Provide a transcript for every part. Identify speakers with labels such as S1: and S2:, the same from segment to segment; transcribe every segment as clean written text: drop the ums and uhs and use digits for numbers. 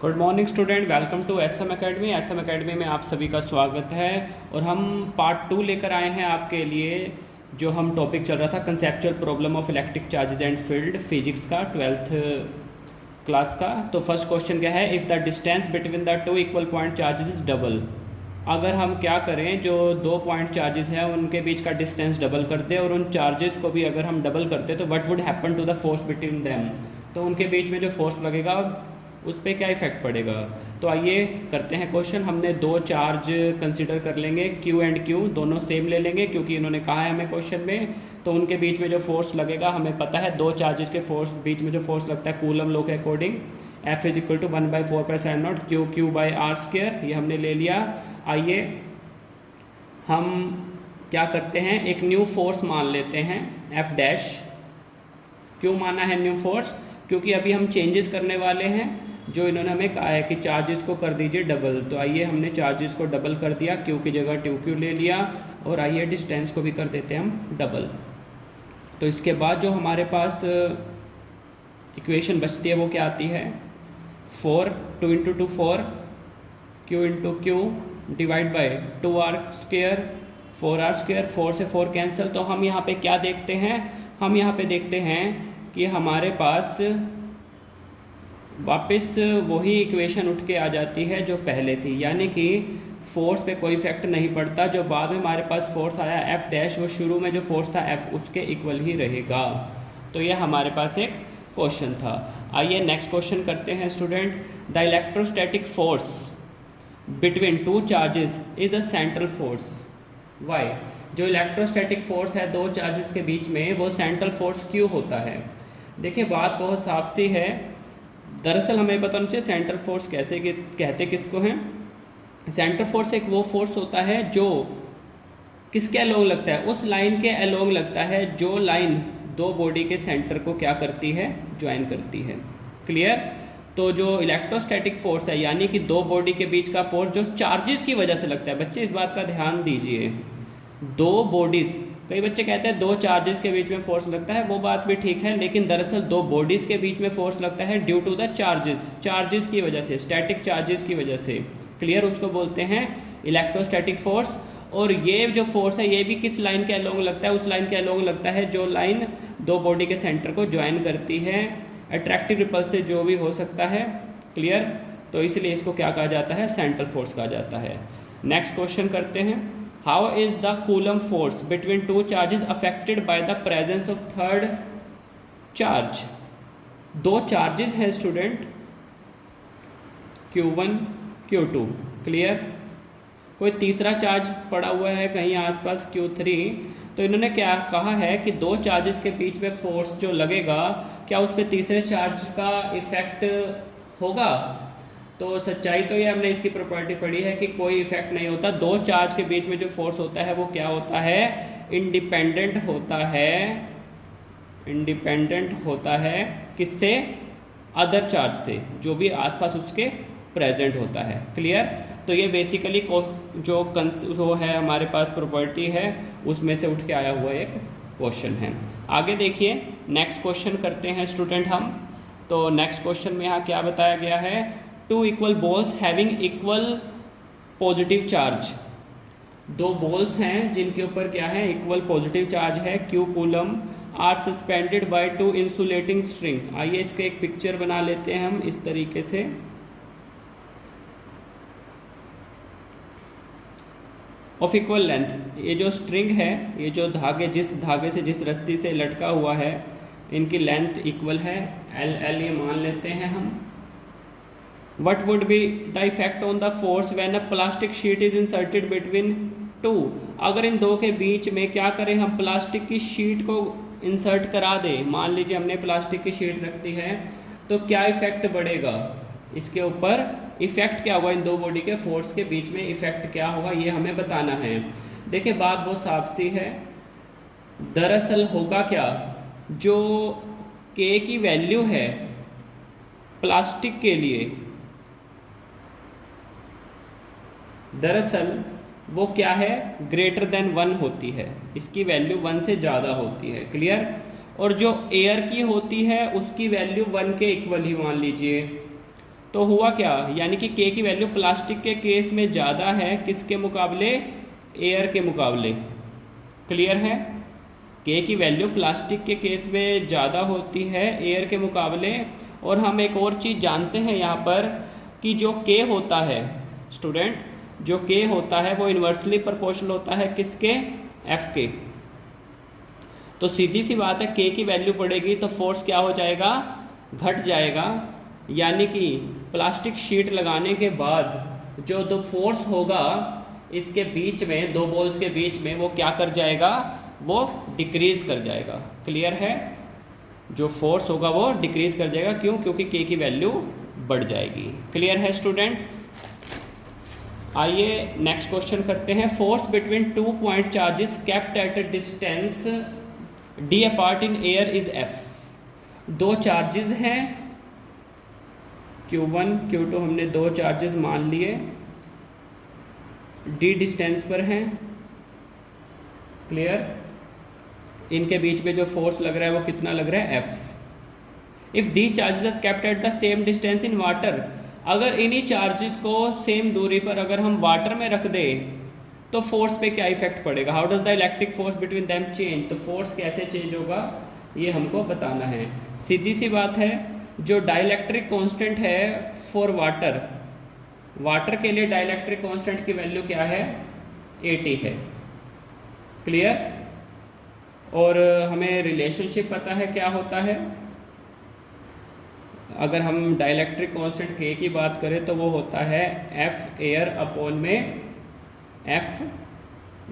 S1: Good morning student, welcome to SM academy. SM academy में आप सभी का स्वागत है। और हम पार्ट 2 लेकर आए हैं आपके लिए। जो हम टॉपिक चल रहा था conceptual problem of electric charges and field, physics का 12th क्लास का। तो फर्स्ट क्वेश्चन क्या है, if the distance between the two equal point charges is double. अगर हम क्या करें, जो दो पॉइंट चार्जेस हैं उनके बीच का डिस्टेंस डबल करते और उन चार्जेस को भी अगर हम डबल करते तो what would happen to the force between them. तो उनके बीच में जो फोर्स लगेगा उस पर क्या इफेक्ट पड़ेगा। तो आइए करते हैं क्वेश्चन। हमने दो चार्ज कंसीडर कर लेंगे, Q एंड Q दोनों सेम ले लेंगे क्योंकि इन्होंने कहा है हमें क्वेश्चन में। तो उनके बीच में जो फोर्स लगेगा हमें पता है, दो चार्जेस के फोर्स बीच में जो फोर्स लगता है कूलम लॉ के according F is equal to 1/4π/0 Q/r²। ये हमने ले लिया। आइए हम क्या करते हैं, एक न्यू फोर्स मान लेते हैं F डैश। क्यों माना है न्यू फोर्स? क्योंकि अभी हम चेंजेस करने वाले हैं। जो इन्होंने हमें कहा है कि चार्जेस को कर दीजिए डबल, तो आइए हमने चार्जेस को डबल कर दिया, Q की जगह 2Q ले लिया। और आइए डिस्टेंस को भी कर देते हैं हम डबल। तो इसके बाद जो हमारे पास इक्वेशन बचती है वो क्या आती है, 4 2 × 2 4 Q × Q divide by 2r², 4r², 4 से 4 कैंसिल। तो हम यहाँ पे क्या देखते हैं, हम यहाँ पे देखते हैं कि हमारे पास वापस वही इक्वेशन उठ के आ जाती है जो पहले थी, यानी कि फोर्स पे कोई इफेक्ट नहीं पड़ता। जो बाद में हमारे पास फोर्स आया F डैश, वो शुरू में जो फोर्स था F उसके इक्वल ही रहेगा। तो ये हमारे पास एक क्वेश्चन था। आइए नेक्स्ट क्वेश्चन करते हैं student. The electrostatic force between two charges is a central force. Why? जो इलेक्ट्रोस्टैटिक फोर्स है दो चार्जेस के बीच में, वो सेंट्रल फोर्स क्यों होता है? देखिए बात बहुत साफ सी है। दरअसल हमें पता नहीं चाहिए सेंट्रल फोर्स कैसे कहते किसको हैं। सेंट्रल फोर्स एक वो फोर्स होता है जो किसके अलोंग लगता है, उस लाइन के अलोंग लगता है जो लाइन दो बॉडी के सेंटर को क्या करती है, ज्वाइन करती है। क्लियर? तो जो इलेक्ट्रोस्टैटिक फोर्स है, यानी कि दो बॉडी के बीच का फोर्स जो चार्जेस की वजह से लगता है। बच्चे इस बात का ध्यान दीजिए, दो बॉडीज़, कई बच्चे कहते हैं दो चार्जेस के बीच में फोर्स लगता है, वो बात भी ठीक है, लेकिन दरअसल दो बॉडीज़ के बीच में फोर्स लगता है ड्यू टू द चार्जेस की वजह से, स्टैटिक चार्जेस की वजह से। क्लियर? उसको बोलते हैं इलेक्ट्रोस्टैटिक फोर्स। और ये जो फोर्स है ये भी किस लाइन के अलोंग लगता है, उस लाइन के अलोंग लगता है जो लाइन दो बॉडी के सेंटर को ज्वाइन करती है। अट्रैक्टिव रिपल्स से जो भी हो सकता है। क्लियर? तो इसलिए इसको क्या कहा जाता है, सेंट्रल फोर्स कहा जाता है। नेक्स्ट क्वेश्चन करते हैं। How is the Coulomb force between two charges affected by the presence of third charge? दो चार्जेस हैं स्टूडेंट, Q1 Q2। क्लियर? कोई तीसरा चार्ज पड़ा हुआ है कहीं आसपास Q3। तो इन्होंने क्या कहा है कि दो चार्जेस के बीच में फोर्स जो लगेगा, क्या उस पर तीसरे चार्ज का इफेक्ट होगा? तो सच्चाई तो ये हमने इसकी प्रॉपर्टी पढ़ी है कि कोई इफेक्ट नहीं होता। दो चार्ज के बीच में जो फोर्स होता है वो क्या होता है, इंडिपेंडेंट होता है। इंडिपेंडेंट होता है किससे? अदर चार्ज से, जो भी आसपास उसके प्रेजेंट होता है। क्लियर? तो ये बेसिकली जो है हमारे पास प्रॉपर्टी है उसमें से उठ के आया हुआ एक क्वेश्चन है। आगे देखिए नेक्स्ट क्वेश्चन करते हैं स्टूडेंट हम। तो नेक्स्ट क्वेश्चन में यहाँ क्या बताया गया है, two equal balls having equal positive charge. दो बॉल्स हैं जिनके ऊपर क्या है, इक्वल पॉजिटिव चार्ज है, Q coulomb, are suspended by two insulating string. आइए इसके एक पिक्चर बना लेते हैं हम इस तरीके से। ऑफ इक्वल लेंथ, ये जो स्ट्रिंग है, ये जो धागे, जिस धागे से जिस रस्सी से लटका हुआ है, इनकी लेंथ इक्वल है, L ये मान लेते हैं हम। What would be the effect on the force when a plastic sheet is inserted between two? अगर इन दो के बीच में क्या करें, हम प्लास्टिक की शीट को इंसर्ट करा दें। मान लीजिए हमने प्लास्टिक की शीट रख दी है, तो क्या इफेक्ट बढ़ेगा इसके ऊपर, इफेक्ट क्या होगा, इन दो बॉडी के फोर्स के बीच में इफेक्ट क्या होगा, ये हमें बताना है। देखिए बात बहुत साफ सी है। दरअसल होगा क्या, जो K की वैल्यू है प्लास्टिक के लिए, दरअसल वो क्या है, ग्रेटर देन 1 होती है। इसकी वैल्यू 1 से ज़्यादा होती है। क्लियर? और जो एयर की होती है उसकी वैल्यू 1 के इक्वल ही मान लीजिए। तो हुआ क्या, यानी कि के की वैल्यू प्लास्टिक के केस में ज़्यादा है किसके मुकाबले, एयर के मुकाबले। क्लियर है, के की वैल्यू प्लास्टिक के केस में ज़्यादा होती है एयर के मुकाबले। और हम एक और चीज़ जानते हैं यहाँ पर कि जो के होता है स्टूडेंट, जो के होता है वो इन्वर्सली प्रोपोर्शनल होता है किसके, एफ के। तो सीधी सी बात है, के की वैल्यू बढ़ेगी तो फोर्स क्या हो जाएगा, घट जाएगा। यानी कि प्लास्टिक शीट लगाने के बाद जो दो फोर्स होगा इसके बीच में, दो बॉल्स के बीच में, वो क्या कर जाएगा, वो डिक्रीज कर जाएगा। क्लियर है, जो फोर्स होगा वो डिक्रीज कर जाएगा। क्यों, क्योंकि के की वैल्यू बढ़ जाएगी। क्लियर है स्टूडेंट। आइए नेक्स्ट क्वेश्चन करते हैं। Force between 2 point charges kept at a distance D apart in air is F. दो चार्जेस हैं Q1 Q2, हमने दो चार्जेस मान लिए, डी डिस्टेंस पर हैं। क्लियर, इनके बीच में जो फोर्स लग रहा है वो कितना लग रहा है, F। If the charges are kept at the same distance in water, अगर इन्हीं चार्जेस को सेम दूरी पर अगर हम वाटर में रख दें तो फोर्स पे क्या इफेक्ट पड़ेगा। How does the electric force between them change, तो फोर्स कैसे चेंज होगा ये हमको बताना है। सीधी सी बात है, जो डाइलेक्ट्रिक कांस्टेंट है फॉर वाटर, वाटर के लिए डाइलेक्ट्रिक कांस्टेंट की वैल्यू क्या है, 80 है। क्लियर, और हमें रिलेशनशिप पता है क्या होता है। अगर हम डाइलेक्ट्रिक कांस्टेंट के की बात करें तो वो होता है एफ एयर अपॉन में एफ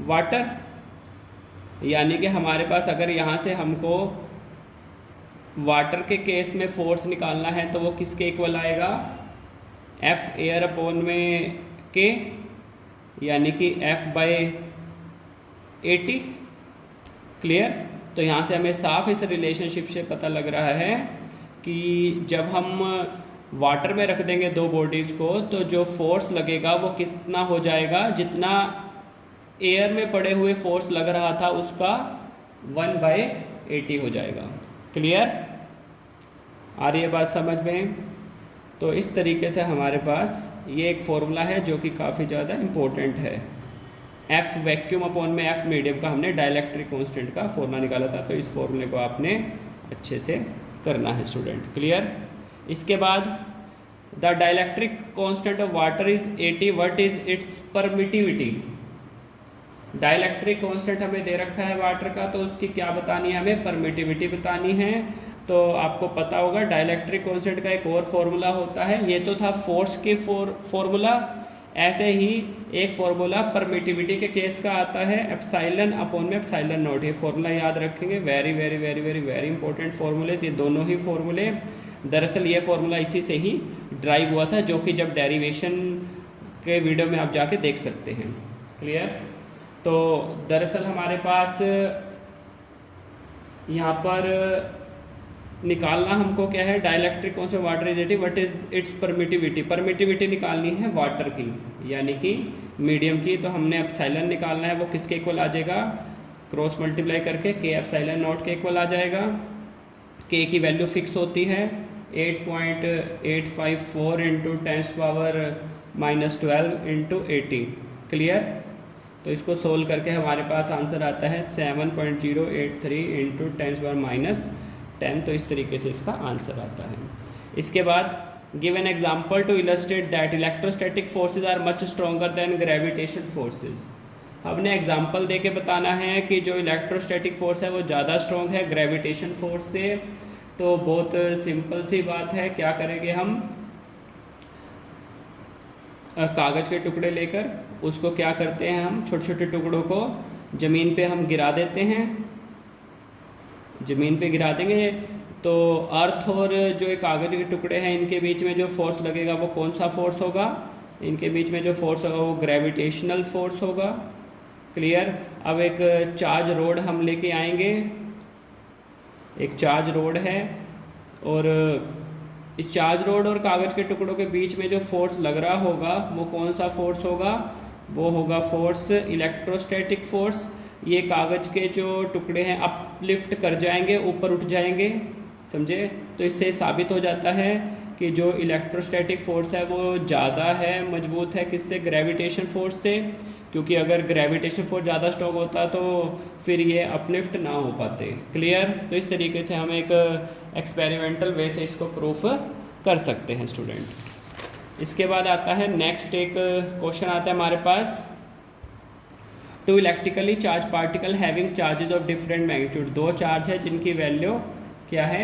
S1: वाटर। यानी कि हमारे पास अगर यहाँ से हमको वाटर के केस में फोर्स निकालना है तो वो किसके इक्वल आएगा, एफ एयर अपॉन में के, यानी कि एफ बाय 80। क्लियर, तो यहाँ से हमें साफ इस रिलेशनशिप से पता लग रहा है कि जब हम वाटर में रख देंगे दो बॉडीज़ को तो जो फोर्स लगेगा वो कितना हो जाएगा, जितना एयर में पड़े हुए फोर्स लग रहा था उसका 1/80 हो जाएगा। क्लियर, आ रही है बात समझ में। तो इस तरीके से हमारे पास ये एक फॉर्मूला है जो कि काफ़ी ज़्यादा इम्पोर्टेंट है। एफ वैक्यूम अपॉन में एफ मीडियम का हमने डाइलेक्ट्रिक कांस्टेंट का फॉर्मूला निकाला था, तो इस फॉर्मूले को आपने अच्छे से करना है स्टूडेंट। क्लियर, इसके बाद the dielectric constant of water is 80, what is it's permittivity. Dielectric constant हमें दे रखा है वाटर का, तो उसकी क्या बतानी है, हमें परमिटिविटी बतानी है। तो आपको पता होगा डाइलेक्ट्रिक कांस्टेंट का एक और फॉर्मूला होता है, ये तो था फोर्स के फॉर्मूला, ऐसे ही एक फॉर्मूला परमिटिविटी के केस का आता है, एप्सिलॉन अपॉन में एप्सिलॉन नॉट। ये फॉर्मूला याद रखेंगे, very very very very very important formulas ये दोनों ही फॉर्मूले। दरअसल ये फॉर्मूला इसी से ही ड्राइव हुआ था, जो कि जब डेरिवेशन के वीडियो में आप जाके देख सकते हैं। क्लियर, तो दरअसल हमारे पास यहाँ पर निकालना हमको क्या है, dielectric constant water is 80, what is it's permittivity. Permittivity निकालनी है वाटर की, यानी कि मीडियम की, तो हमने एप्सिलॉन निकालना है, वो किसके इक्वल आ जाएगा, क्रॉस मल्टीप्लाई करके के एप्सिलॉन नॉट के इक्वल आ जाएगा। के की वैल्यू फिक्स होती है 8.854 इंटू 10⁻⁻12 इंटू 80। क्लियर, तो इसको सोल्व करके हमारे पास आंसर आता है 7.083 इंटू 10⁻⁻10। तो इस तरीके से इसका आंसर आता है। इसके बाद give an example to illustrate that electrostatic forces are much stronger than gravitation forces. हमने एग्जाम्पल दे के बताना है कि जो इलेक्ट्रोस्टैटिक फोर्स है वो ज़्यादा स्ट्रॉन्ग है ग्रेविटेशन फोर्स से। तो बहुत सिंपल सी बात है, क्या करेंगे हम, कागज़ के टुकड़े लेकर उसको क्या करते हैं, हम छोटे छोटे टुकड़ों को ज़मीन पे हम गिरा देते हैं, ज़मीन पे गिरा देंगे तो अर्थ और जो एक कागज़ के टुकड़े हैं इनके बीच में जो फोर्स लगेगा वो कौन सा फोर्स होगा, इनके बीच में जो फोर्स होगा वो ग्रेविटेशनल फोर्स होगा। क्लियर, अब एक चार्ज रोड हम लेके आएंगे, एक चार्ज रोड है और इस चार्ज रोड और कागज़ के टुकड़ों के बीच में जो फोर्स लग रहा होगा वो कौन सा फोर्स होगा, वो होगा फोर्स इलेक्ट्रोस्टैटिक फोर्स। ये कागज़ के जो टुकड़े हैं अपलिफ्ट कर जाएंगे, ऊपर उठ जाएंगे, समझे। तो इससे साबित हो जाता है कि जो इलेक्ट्रोस्टैटिक फोर्स है वो ज़्यादा है, मजबूत है किससे, ग्रेविटेशन फोर्स से, क्योंकि अगर ग्रेविटेशन फोर्स ज़्यादा स्ट्रॉन्ग होता तो फिर ये अपलिफ्ट ना हो पाते। क्लियर। तो इस तरीके से हम एक एक्सपेरिमेंटल वे से इसको प्रूफ कर सकते हैं स्टूडेंट। इसके बाद आता है नेक्स्ट एक क्वेश्चन आता है हमारे पास, two electrically charge particle having charges of different magnitude. दो चार्ज है जिनकी वैल्यू क्या है,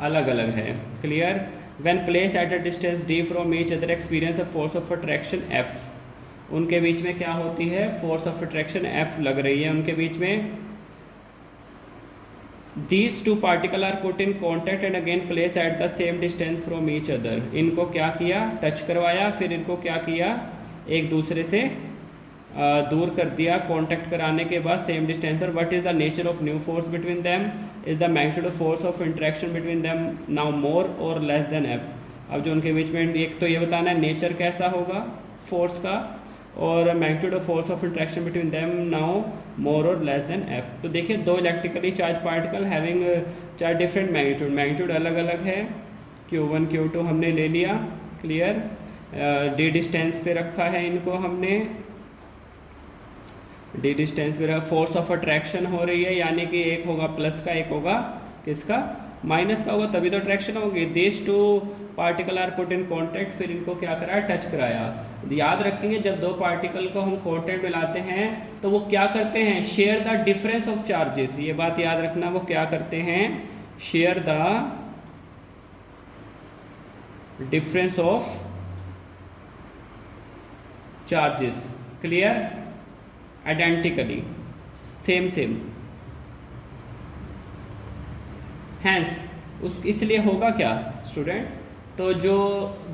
S1: अलग अलग है। Clear. When place at a distance d from each other experience a force of attraction F। उनके बीच में क्या होती है, फोर्स ऑफ अट्रैक्शन F लग रही है उनके बीच में। These two particle are put in contact and again place at the same distance from each other. इनको क्या किया, टच करवाया, फिर इनको क्या किया, एक दूसरे से दूर कर दिया कांटेक्ट कराने के बाद सेम डिस्टेंस पर। What is the nature of new force between them, is the magnitude of force of interaction between them now more और लेस देन एफ। अब जो उनके बीच में एक तो ये बताना है नेचर कैसा होगा फोर्स का, और magnitude of force of interaction between them now more और लेस देन एफ। तो देखिए दो इलेक्ट्रिकली चार्ज पार्टिकल हैविंग चार डिफरेंट मैग्नीट्यूड, मैग्नीट्यूड अलग अलग है, Q1 Q2 हमने ले लिया। क्लियर। d डिस्टेंस पे रखा है इनको हमने, d डिस्टेंस पे रखा। फोर्स ऑफ अट्रैक्शन हो रही है, यानी कि एक होगा प्लस का, एक होगा किसका, माइनस का होगा, तभी तो अट्रैक्शन होगी। This two particle are put in contact, फिर इनको क्या कराया, टच कराया। याद रखेंगे जब दो पार्टिकल को हम कॉन्टैक्ट में लाते हैं तो वो क्या करते हैं, share the difference of charges. ये बात याद रखना, वो क्या करते हैं, share the difference of charges. Clear. Identically, same same. Hence उस इसलिए होगा क्या स्टूडेंट, तो जो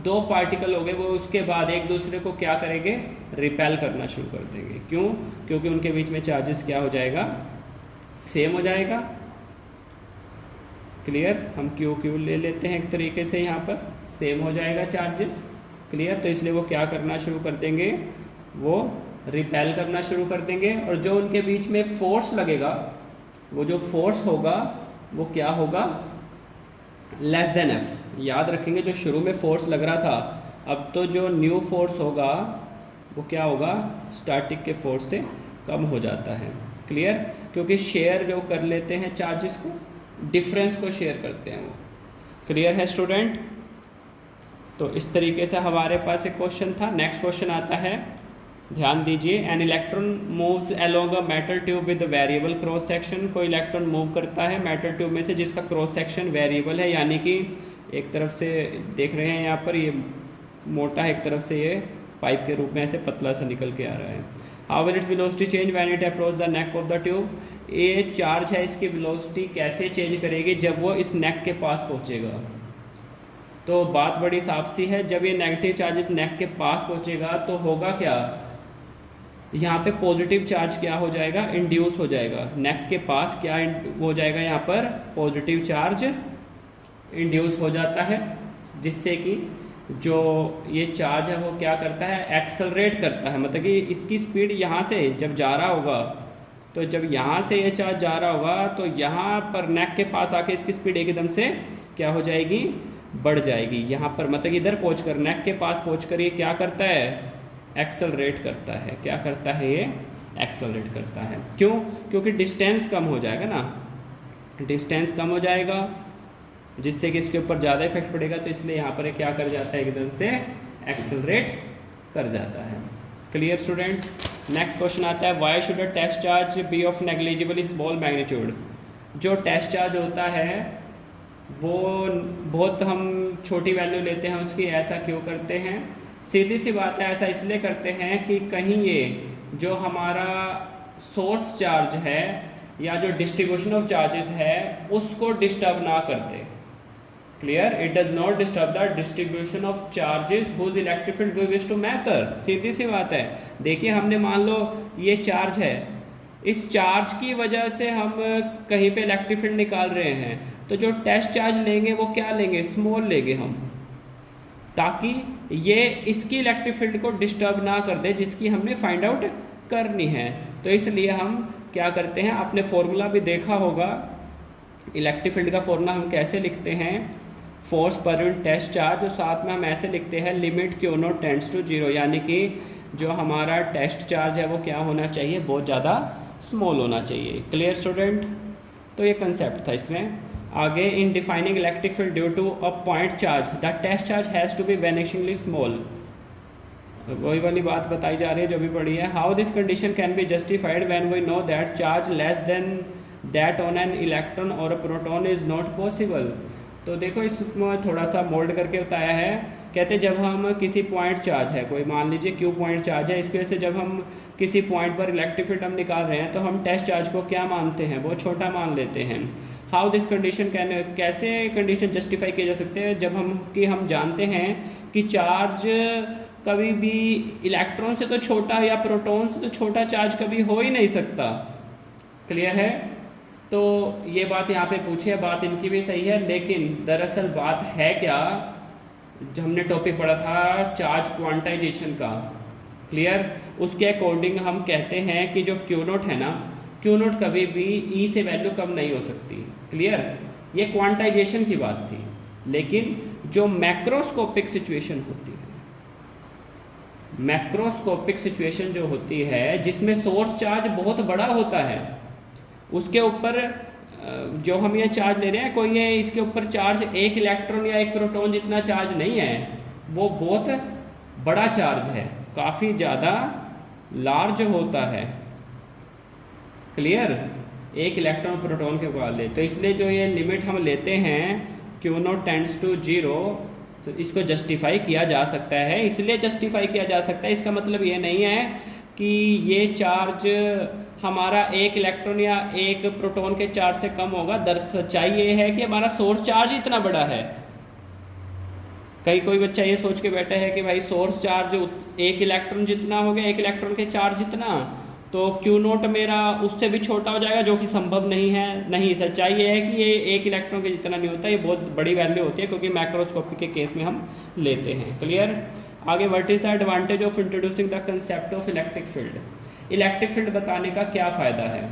S1: दो पार्टिकल हो गए वो उसके बाद एक दूसरे को क्या करेंगे, रिपेल करना शुरू कर देंगे। क्यों, क्योंकि उनके बीच में चार्जेस क्या हो जाएगा, सेम हो जाएगा। क्लियर। हम क्यू क्यू ले लेते हैं एक तरीके से, यहाँ पर सेम हो जाएगा चार्जेस। क्लियर। तो इसलिए वो क्या करना शुरू कर देंगे, वो रिपेल करना शुरू कर देंगे, और जो उनके बीच में फोर्स लगेगा, वो जो फोर्स होगा वो क्या होगा, लेस देन एफ। याद रखेंगे जो शुरू में फोर्स लग रहा था, अब तो जो न्यू फोर्स होगा वो क्या होगा, स्टैटिक के फोर्स से कम हो जाता है। क्लियर। क्योंकि शेयर जो कर लेते हैं चार्जेस को, डिफरेंस को शेयर करते हैं वो। क्लियर है स्टूडेंट। तो इस तरीके से हमारे पास एक क्वेश्चन था। नेक्स्ट क्वेश्चन आता है, ध्यान दीजिए। An electron moves along a metal tube with variable cross section. कोई इलेक्ट्रॉन मूव करता है मेटल ट्यूब में से जिसका क्रॉस सेक्शन वेरिएबल है, यानी कि एक तरफ से देख रहे हैं यहाँ पर ये मोटा है, एक तरफ से ये पाइप के रूप में ऐसे पतला सा निकल के आ रहा है। How will its velocity change when it approach the neck of the tube. ये चार्ज है, इसकी वेलोसिटी कैसे चेंज करेगी, जब वो इस नेक के पास पहुँचेगा। तो बात बड़ी साफ सी है, जब ये नेगेटिव चार्ज इस नेक के पास पहुँचेगा तो होगा क्या, यहाँ पे पॉजिटिव चार्ज क्या हो जाएगा, इंड्यूस हो जाएगा। नेक के पास क्या हो जाएगा, यहाँ पर पॉजिटिव चार्ज इंड्यूस हो जाता है, जिससे कि जो ये चार्ज है वो क्या करता है, एक्सेलरेट करता है। मतलब कि इसकी स्पीड यहाँ से जब जा रहा होगा, तो जब यहाँ से ये चार्ज जा रहा होगा तो यहाँ पर नेक के पास आके इसकी स्पीड एकदम से क्या हो जाएगी, बढ़ जाएगी। यहाँ पर मतलब कि इधर पहुँच कर, नेक के पास पहुँच कर ये क्या करता है, एक्सेलरेट करता है। क्या करता है, ये एक्सेलरेट करता है। क्यों, क्योंकि डिस्टेंस कम हो जाएगा ना, डिस्टेंस कम हो जाएगा, जिससे कि इसके ऊपर ज़्यादा इफेक्ट पड़ेगा। तो इसलिए यहाँ पर क्या कर जाता है, एकदम से एक्सेलरेट कर जाता है। Clear student. नेक्स्ट क्वेश्चन आता है, why should a test charge be of negligibly small magnitude. जो टेस्ट चार्ज होता है वो बहुत हम छोटी वैल्यू लेते हैं उसकी, ऐसा क्यों करते हैं, सीधी सी बात है, ऐसा इसलिए करते हैं कि कहीं ये जो हमारा सोर्स चार्ज है या जो डिस्ट्रीब्यूशन ऑफ चार्जेस है उसको डिस्टर्ब ना करते। Clear. It does not disturb the distribution of charges whose electric field we wish to measure. सीधी सी बात है। देखिए हमने मान लो ये चार्ज है, इस चार्ज की वजह से हम कहीं पे इलेक्ट्रिक फील्ड निकाल रहे हैं, तो जो टेस्ट चार्ज लेंगे वो क्या लेंगे, स्मॉल लेंगे हम, ताकि ये इसकी इलेक्ट्रिक फील्ड को डिस्टर्ब ना कर दे जिसकी हमने फाइंड आउट करनी है। तो इसलिए हम क्या करते हैं, आपने फॉर्मूला भी देखा होगा, इलेक्ट्रिक फील्ड का फॉर्मूला हम कैसे लिखते हैं, force per unit test charge, और साथ में हम ऐसे लिखते हैं limit q naught tends to zero, यानी कि जो हमारा टेस्ट चार्ज है वो क्या होना चाहिए, बहुत ज़्यादा स्मॉल होना चाहिए। Clear student? तो ये कंसेप्ट था इसमें। आगे, in defining electric field due to a point charge the test charge has to be vanishingly small, वही वाली बात बताई जा रही है जो भी पढ़ी है। How this condition can be justified when we know that charge less than that on an electron और a proton is not possible. तो देखो इसमें थोड़ा सा मोल्ड करके बताया है। कहते हैं जब हम किसी पॉइंट चार्ज है, कोई मान लीजिए क्यू पॉइंट चार्ज है, इसकी वजह से जब हम किसी पॉइंट पर इलेक्ट्रिक फील्ड हम निकाल रहे हैं तो हम टेस्ट चार्ज को क्या मानते हैं, वो छोटा मान लेते हैं। हाउ दिस कंडीशन कैन, कैसे कंडीशन जस्टिफाई किए जा सकते हैं, जब हम जानते हैं कि चार्ज कभी भी इलेक्ट्रॉन से तो छोटा या प्रोटॉन से तो छोटा चार्ज कभी हो ही नहीं सकता। क्लियर है? तो ये बात यहाँ पे पूछी है, बात इनकी भी सही है, लेकिन दरअसल बात है क्या, जो हमने टॉपिक पढ़ा था चार्ज क्वांटाइजेशन का, क्लियर, उसके अकॉर्डिंग हम कहते हैं कि जो क्यू नोट है ना, क्यू नोट कभी भी ई से वैल्यू कम नहीं हो सकती। क्लियर? ये क्वांटाइजेशन की बात थी, लेकिन जो मैक्रोस्कोपिक सिचुएशन होती है, मैक्रोस्कोपिक सिचुएशन जो होती है जिसमें सोर्स चार्ज बहुत बड़ा होता है, उसके ऊपर जो हम ये चार्ज ले रहे हैं, कोई ये इसके ऊपर चार्ज एक इलेक्ट्रॉन या एक प्रोटॉन जितना चार्ज नहीं है, वो बहुत बड़ा चार्ज है, काफ़ी ज़्यादा लार्ज होता है। क्लियर? एक इलेक्ट्रॉन प्रोटॉन के मुकाबले। तो इसलिए जो ये लिमिट हम लेते हैं q naught tends to zero, तो इसको जस्टिफाई किया जा सकता है। इसलिए जस्टिफाई किया जा सकता है, इसका मतलब ये नहीं है कि ये चार्ज हमारा एक इलेक्ट्रॉन या एक प्रोटॉन के चार्ज से कम होगा। दरअसल सच्चाई ये है कि हमारा सोर्स चार्ज इतना बड़ा है। कोई बच्चा ये सोच के बैठा है कि भाई सोर्स चार्ज एक इलेक्ट्रॉन जितना हो गया, एक इलेक्ट्रॉन के चार्ज जितना, तो क्यू नोट मेरा उससे भी छोटा हो जाएगा, जो कि संभव नहीं है। नहीं, सच्चाई ये है कि ये एक इलेक्ट्रॉन के जितना नहीं होता, ये बहुत बड़ी वैल्यू होती है, क्योंकि मैक्रोस्कोपिक के केस में हम लेते हैं। क्लियर? आगे, what is the advantage of introducing the concept of electric field. Electric field बताने का क्या फ़ायदा है?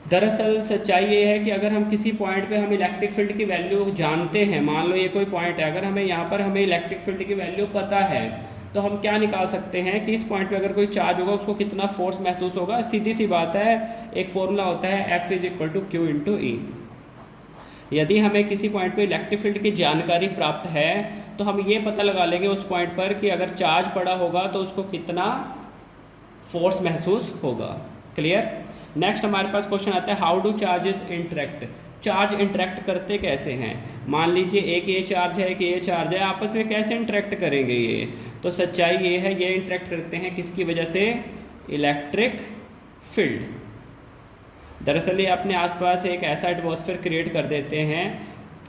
S1: दरअसल सच्चाई ये है कि अगर हम किसी पॉइंट पे हम इलेक्ट्रिक फील्ड की वैल्यू जानते हैं, मान लो ये कोई पॉइंट है, अगर हमें यहाँ पर हमें इलेक्ट्रिक फील्ड की वैल्यू पता है, तो हम क्या निकाल सकते हैं कि इस पॉइंट पे अगर कोई चार्ज होगा उसको कितना फोर्स महसूस होगा। सीधी सी बात है, एक फॉर्मूला होता है F is equal to q into E. यदि हमें किसी पॉइंट पे इलेक्ट्रिक फील्ड की जानकारी प्राप्त है तो हम ये पता लगा लेंगे उस पॉइंट पर कि अगर चार्ज पड़ा होगा तो उसको कितना फोर्स महसूस होगा। क्लियर? नेक्स्ट हमारे पास क्वेश्चन आता है, how do charges interact. Charge interact करते कैसे हैं? मान लीजिए एक ये चार्ज है, एक ये चार्ज है, आपस में कैसे इंटरेक्ट करेंगे ये? तो सच्चाई ये है, ये इंटरेक्ट करते हैं किसकी वजह से? Electric field. दरअसल ये अपने आसपास एक ऐसा एटमॉस्फेयर क्रिएट कर देते हैं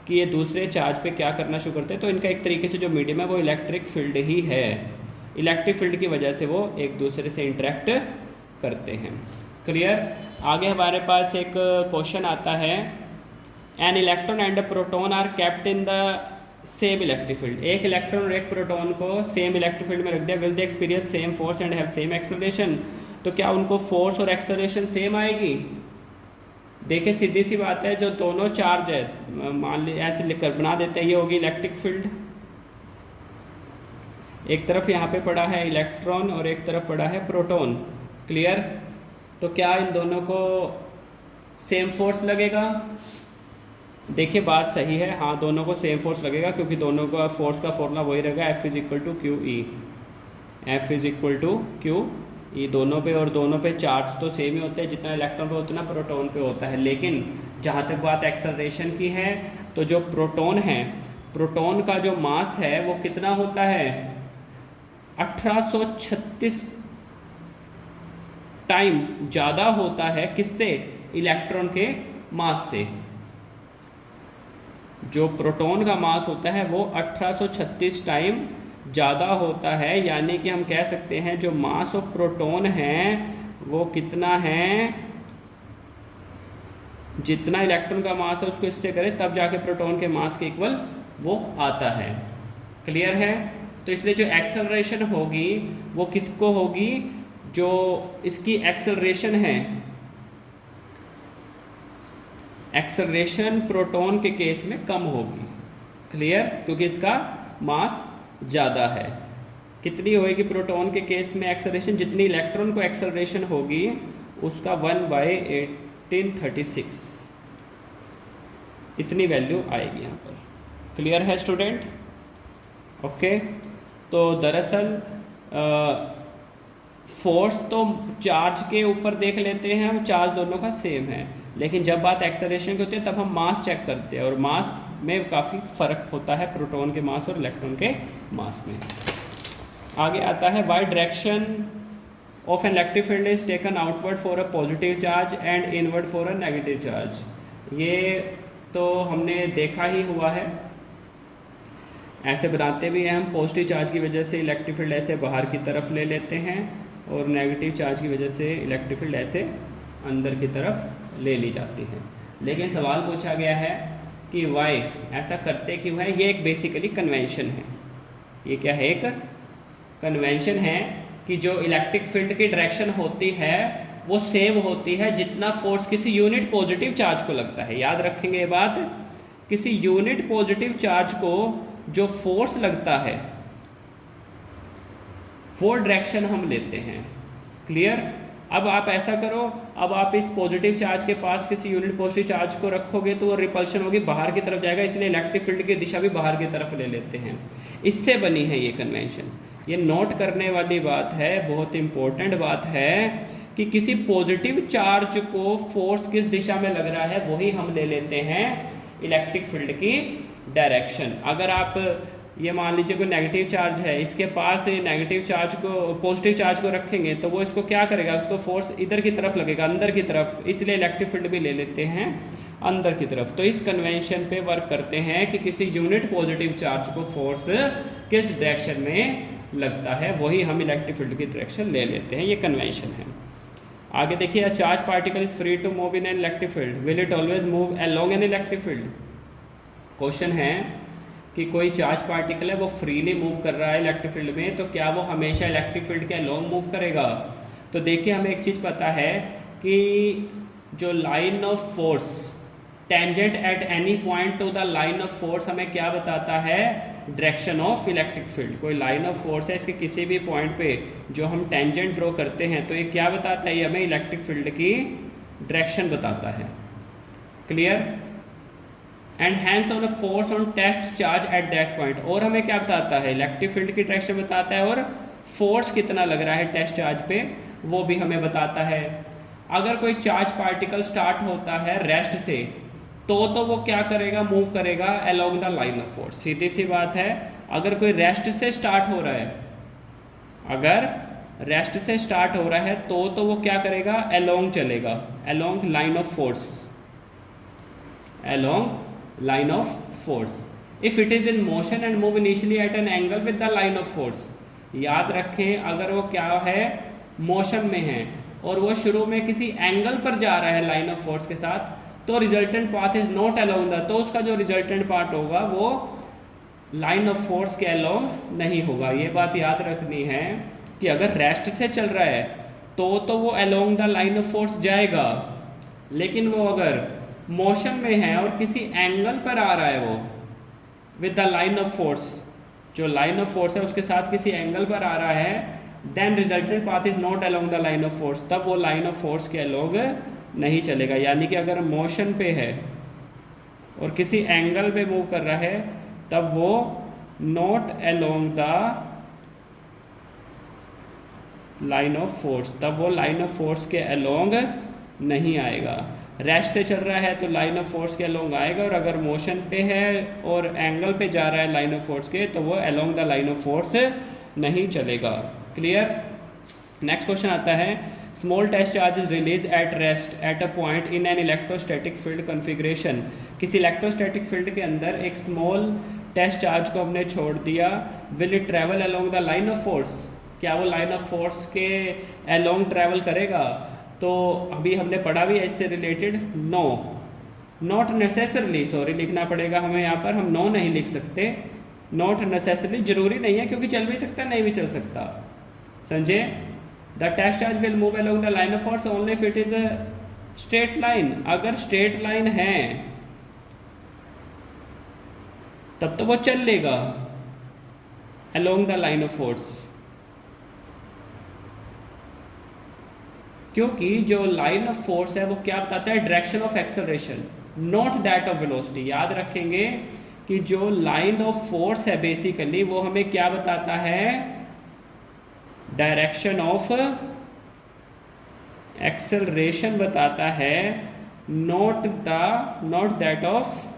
S1: कि ये दूसरे चार्ज पे क्या करना शुरू करते हैं, तो इनका एक तरीके से जो मीडियम है वो इलेक्ट्रिक फील्ड ही है। इलेक्ट्रिक फील्ड की वजह से वो एक दूसरे से इंटरेक्ट करते हैं। क्लियर? आगे हमारे पास एक क्वेश्चन आता है, an electron and a proton are kept in the same electric field. एक इलेक्ट्रॉन और एक प्रोटॉन को सेम इलेक्ट्रिक फील्ड में रख दिया, will they experience same force and have same acceleration. तो क्या उनको फोर्स और एक्सेलरेशन सेम आएगी? देखिए सीधी सी बात है, जो दोनों चार्ज है, मान लीजिए ऐसे लिखकर बना देते हैं, ये होगी इलेक्ट्रिक फील्ड। एक तरफ यहाँ पे पड़ा है इलेक्ट्रॉन और एक तरफ पड़ा है प्रोटॉन। क्लियर? तो क्या इन दोनों को सेम फोर्स लगेगा? देखिए बात सही है, हाँ दोनों को सेम फोर्स लगेगा, क्योंकि दोनों का फोर्स का फॉर्मूला वही रहेगा, F is equal to q E. F is equal to q E दोनों पे, और दोनों पे चार्ज तो सेम ही होते हैं, जितना इलेक्ट्रॉन पे उतना प्रोटॉन पे होता है। लेकिन जहाँ तक बात एक्सेलरेशन की है, तो जो प्रोटॉन है, प्रोटॉन का जो मास है वो कितना होता है? 1836 टाइम ज़्यादा होता है किससे? इलेक्ट्रॉन के मास से। जो प्रोटॉन का मास होता है वो 1836 टाइम ज़्यादा होता है, यानी कि हम कह सकते हैं जो मास ऑफ प्रोटॉन है वो कितना है, जितना इलेक्ट्रॉन का मास है उसको इससे करें तब जाके प्रोटॉन के मास के इक्वल वो आता है। क्लियर है? तो इसलिए जो एक्सेलरेशन होगी वो किसको होगी? जो इसकी एक्सेलरेशन है, एक्सेलरेशन प्रोटॉन के केस में कम होगी। क्लियर, क्योंकि इसका मास ज़्यादा है। कितनी होएगी प्रोटॉन के केस में एक्सेलरेशन, जितनी इलेक्ट्रॉन को एक्सेलरेशन होगी उसका 1/1836 इतनी वैल्यू आएगी यहाँ पर। क्लियर है स्टूडेंट? ओके, तो दरअसल फोर्स तो चार्ज के ऊपर देख लेते हैं हम, चार्ज दोनों का सेम है, लेकिन जब बात एक्सेलरेशन की होती है तब हम मास चेक करते हैं, और मास में काफ़ी फ़र्क होता है प्रोटॉन के मास और इलेक्ट्रॉन के मास में। आगे आता है why direction of an electric field is taken outward for a positive charge and inward for a negative charge. ये तो हमने देखा ही हुआ है, ऐसे बनाते भी हैं हम। पॉजिटिव चार्ज की वजह से इलेक्ट्रिक फील्ड ऐसे बाहर की तरफ ले लेते हैं, और नेगेटिव चार्ज की वजह से इलेक्ट्रिक फील्ड ऐसे अंदर की तरफ ले ली जाती है। लेकिन सवाल पूछा गया है कि वाई ऐसा करते क्यों है। ये एक बेसिकली कन्वेंशन है। ये क्या है? एक कन्वेंशन है कि जो इलेक्ट्रिक फील्ड की डायरेक्शन होती है वो सेम होती है जितना फोर्स किसी यूनिट पॉजिटिव चार्ज को लगता है। याद रखेंगे ये बात, किसी यूनिट पॉजिटिव चार्ज को जो फोर्स लगता है वो डायरेक्शन हम लेते हैं। क्लियर? अब आप ऐसा करो, अब आप इस पॉजिटिव चार्ज के पास किसी यूनिट पॉजिटिव चार्ज को रखोगे तो वो रिपल्शन होगी, बाहर की तरफ जाएगा, इसलिए इलेक्ट्रिक फील्ड की दिशा भी बाहर की तरफ ले लेते हैं। इससे बनी है ये कन्वेंशन। ये नोट करने वाली बात है, बहुत इंपॉर्टेंट बात है कि किसी पॉजिटिव चार्ज को फोर्स किस दिशा में लग रहा है वही हम ले लेते हैं इलेक्ट्रिक फील्ड की डायरेक्शन। अगर आप ये मान लीजिए कोई नेगेटिव चार्ज है, इसके पास नेगेटिव चार्ज को पॉजिटिव चार्ज को रखेंगे तो वो इसको क्या करेगा, उसको फोर्स इधर की तरफ लगेगा, अंदर की तरफ, इसलिए इलेक्ट्रिक फील्ड भी ले लेते हैं अंदर की तरफ। तो इस कन्वेंशन पे वर्क करते हैं कि किसी यूनिट पॉजिटिव चार्ज को फोर्स किस डायरेक्शन में लगता है वही हम इलेक्ट्रिक फील्ड की डायरेक्शन ले लेते हैं। ये कन्वेंशन है। आगे देखिए, a charge particle is free to move in an electric field, will it always move along an electric field. Question है कि कोई चार्ज पार्टिकल है वो फ्रीली मूव कर रहा है इलेक्ट्रिक फील्ड में, तो क्या वो हमेशा इलेक्ट्रिक फील्ड के अलोंग मूव करेगा? तो देखिए, हमें एक चीज़ पता है कि जो line of force tangent at any point two the line of force हमें क्या बताता है? Direction of electric field. कोई लाइन ऑफ फोर्स है, इसके किसी भी पॉइंट पे जो हम टेंजेंट ड्रॉ करते हैं तो ये क्या बताता है? ये हमें इलेक्ट्रिक फील्ड की डायरेक्शन बताता है। Clear? And hence on a force on test charge at that point. और हमें क्या बताता है? इलेक्ट्रिक फील्ड की डायरेक्शन बताता है, और फोर्स कितना लग रहा है टेस्ट चार्ज पे वो भी हमें बताता है। अगर कोई चार्ज पार्टिकल स्टार्ट होता है रेस्ट से तो वो क्या करेगा? मूव करेगा along the line of force. सीधी सी बात है, अगर कोई रेस्ट से स्टार्ट हो रहा है, अगर रेस्ट से स्टार्ट हो रहा है तो वो क्या करेगा? अलोंग चलेगा, along line of force, along line of force. If it is in motion and move initially at an angle with the line of force. याद रखें, अगर वो क्या है? मोशन में है और वो शुरू में किसी एंगल पर जा रहा है लाइन ऑफ फोर्स के साथ, तो resultant path is not along the, तो उसका जो रिजल्टेंट पार्ट होगा वो लाइन ऑफ फोर्स के अलोंग नहीं होगा। ये बात याद रखनी है कि अगर रेस्ट से चल रहा है तो वो along the line of force जाएगा, लेकिन वो अगर मोशन में है और किसी एंगल पर आ रहा है वो with the line of force, जो लाइन ऑफ फोर्स है उसके साथ किसी एंगल पर आ रहा है, then resultant path is not along the line of force, तब वो लाइन ऑफ फोर्स के अलोंग नहीं चलेगा। यानी कि अगर मोशन पे है और किसी एंगल पे मूव कर रहा है तब वो not along the line of force, तब वो लाइन ऑफ फोर्स के अलोंग नहीं आएगा। रेस्ट से चल रहा है तो लाइन ऑफ फोर्स के अलोंग आएगा, और अगर मोशन पे है और एंगल पे जा रहा है लाइन ऑफ फोर्स के तो वो along the line of force नहीं चलेगा। क्लियर? नेक्स्ट क्वेश्चन आता है, small test charge is release at rest at a point in an electrostatic field configuration. किसी इलेक्ट्रोस्टैटिक फील्ड के अंदर एक स्मॉल टेस्ट चार्ज को हमने छोड़ दिया, will it travel along the line of force. क्या वो लाइन ऑफ फोर्स के अलोंग ट्रैवल करेगा? तो अभी हमने पढ़ा भी है इससे related, no, not necessarily, sorry लिखना पड़ेगा हमें यहाँ पर, हम नो नहीं लिख सकते, नॉट नेसेसरली जरूरी नहीं है, क्योंकि चल भी सकता है नहीं भी चल सकता। समझे? The test charge will move along the line of force only if it is a straight line. अगर स्ट्रेट लाइन है तब तो वो चल लेगा along the line of force, क्योंकि जो लाइन ऑफ फोर्स है वो क्या बताता है, direction of acceleration, not that of velocity. याद रखेंगे कि जो लाइन ऑफ फोर्स है बेसिकली वो हमें क्या बताता है, डायरेक्शन ऑफ एक्सेलरेशन बताता है, not that of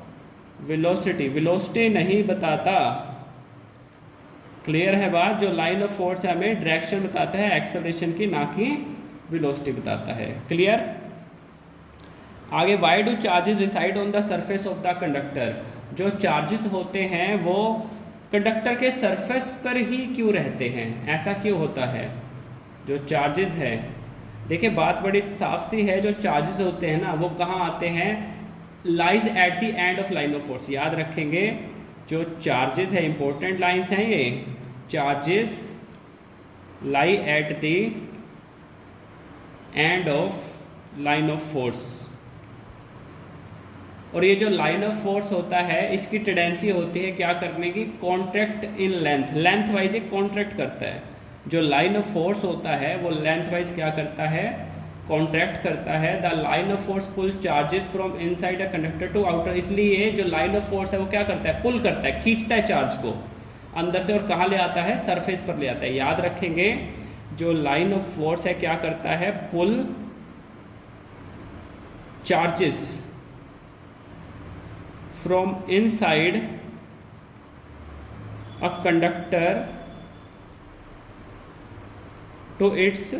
S1: velocity, velocity नहीं बताता। क्लियर है बात, जो लाइन ऑफ फोर्स है हमें डायरेक्शन बताता है एक्सेलरेशन की, ना कि वेलोसिटी बताता है। क्लियर। आगे, why do charges reside on the surface of the conductor, जो चार्जेस होते हैं वो कंडक्टर के सरफेस पर ही क्यों रहते हैं, ऐसा क्यों होता है। जो चार्जेस है, देखिए बात बड़ी साफ सी है, जो चार्जेस होते हैं ना वो कहाँ आते हैं, lies at the end of line of force. याद रखेंगे जो चार्जेस है, इंपॉर्टेंट लाइंस हैं ये, charges lie at the end of line of force. और ये जो लाइन ऑफ फोर्स होता है इसकी टेंडेंसी होती है क्या करने की, contract in length, length wise एक कॉन्ट्रैक्ट करता है। जो लाइन ऑफ फोर्स होता है वो लेंथ वाइज क्या करता है, कॉन्ट्रैक्ट करता है। The line of force pull charges from inside a conductor to outer, इसलिए जो लाइन ऑफ फोर्स है वो क्या करता है, पुल करता है, खींचता है चार्ज को अंदर से, और कहाँ ले आता है, सरफेस पर ले आता है। याद रखेंगे जो लाइन ऑफ फोर्स है क्या करता है, pull charges from inside a conductor to its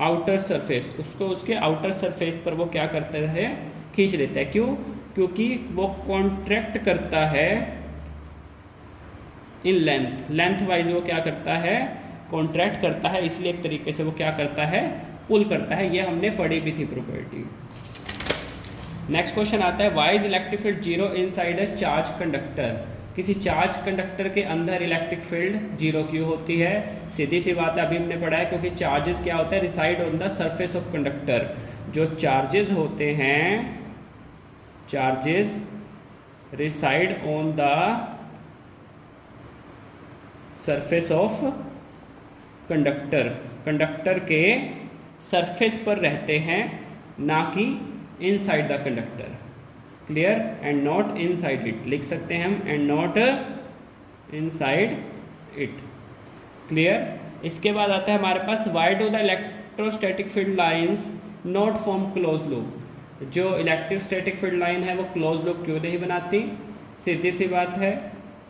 S1: outer surface, उसको उसके आउटर सरफेस पर वो क्या करता है, खींच लेता है। क्यों, क्योंकि वो कॉन्ट्रैक्ट करता है इन लेंथ, लेंथ वाइज वो क्या करता है, कॉन्ट्रैक्ट करता है, इसलिए एक तरीके से वो क्या करता है, पुल करता है। ये हमने पढ़ी भी थी प्रॉपर्टी। नेक्स्ट क्वेश्चन आता है, why is electric field zero inside a charge conductor, किसी चार्ज कंडक्टर के अंदर इलेक्ट्रिक फील्ड जीरो क्यों होती है। सीधी सी बात है, अभी हमने पढ़ा है, क्योंकि चार्जेस क्या होता है, reside on the surface of conductor. जो चार्जेस होते हैं, charges reside on the surface of conductor, conductor के सरफेस पर रहते हैं, ना कि inside the conductor. Clear, and not inside it, लिख सकते हैं हम, and not inside it. Clear. इसके बाद आता है हमारे पास, why do the electrostatic field lines not form close loop, जो इलेक्ट्रोस्टैटिक फील्ड लाइन है वो क्लोज लूप क्यों नहीं बनाती। सीधी सी बात है,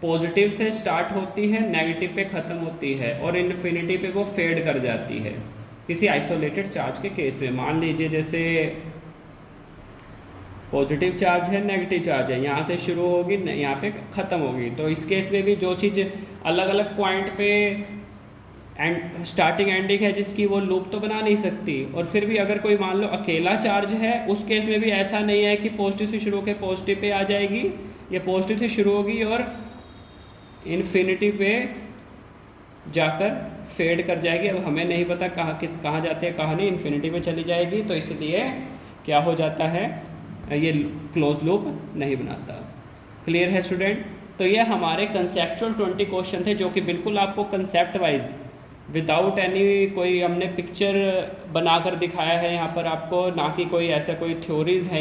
S1: पॉजिटिव से स्टार्ट होती है, नेगेटिव पे ख़त्म होती है, और इन्फिनिटी पे वो फेड कर जाती है किसी आइसोलेटेड चार्ज के केस में। मान लीजिए जैसे पॉजिटिव चार्ज है, नेगेटिव चार्ज है, यहाँ से शुरू होगी, यहाँ पे ख़त्म होगी, तो इस केस में भी जो चीज़ अलग अलग पॉइंट पे एंड स्टार्टिंग एंडिंग है जिसकी, वो लूप तो बना नहीं सकती। और फिर भी अगर कोई मान लो अकेला चार्ज है, उस केस में भी ऐसा नहीं है कि पॉजिटिव से शुरू होकर पॉजिटिव पे आ जाएगी, ये पॉजिटिव से शुरू होगी और इन्फिनिटी पे जाकर फेड कर जाएगी। अब हमें नहीं पता कहाँ जाते हैं कहाँ नहीं, इन्फिनिटी पे चली जाएगी, तो इसलिए क्या हो जाता है, ये क्लोज लूप नहीं बनाता। क्लियर है स्टूडेंट। तो ये हमारे कंसेप्चुअल 20 क्वेश्चन थे, जो कि बिल्कुल आपको कंसेप्ट वाइज विदाउट एनी कोई हमने पिक्चर बनाकर दिखाया है यहाँ पर आपको, ना कि कोई ऐसा कोई थ्योरीज हैं।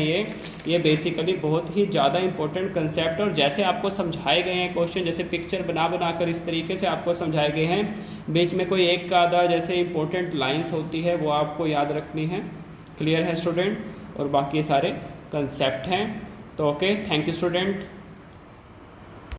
S1: ये बेसिकली बहुत ही ज़्यादा इंपॉर्टेंट कंसेप्ट, और जैसे आपको समझाए गए हैं क्वेश्चन, जैसे पिक्चर बनाकर इस तरीके से आपको समझाए गए हैं, बीच में कोई एक का आधा जैसे इंपॉर्टेंट लाइंस होती है वो आपको याद रखनी है। क्लियर है स्टूडेंट, और बाकी सारे कंसेप्ट हैं। तो ओके, थैंक यू स्टूडेंट।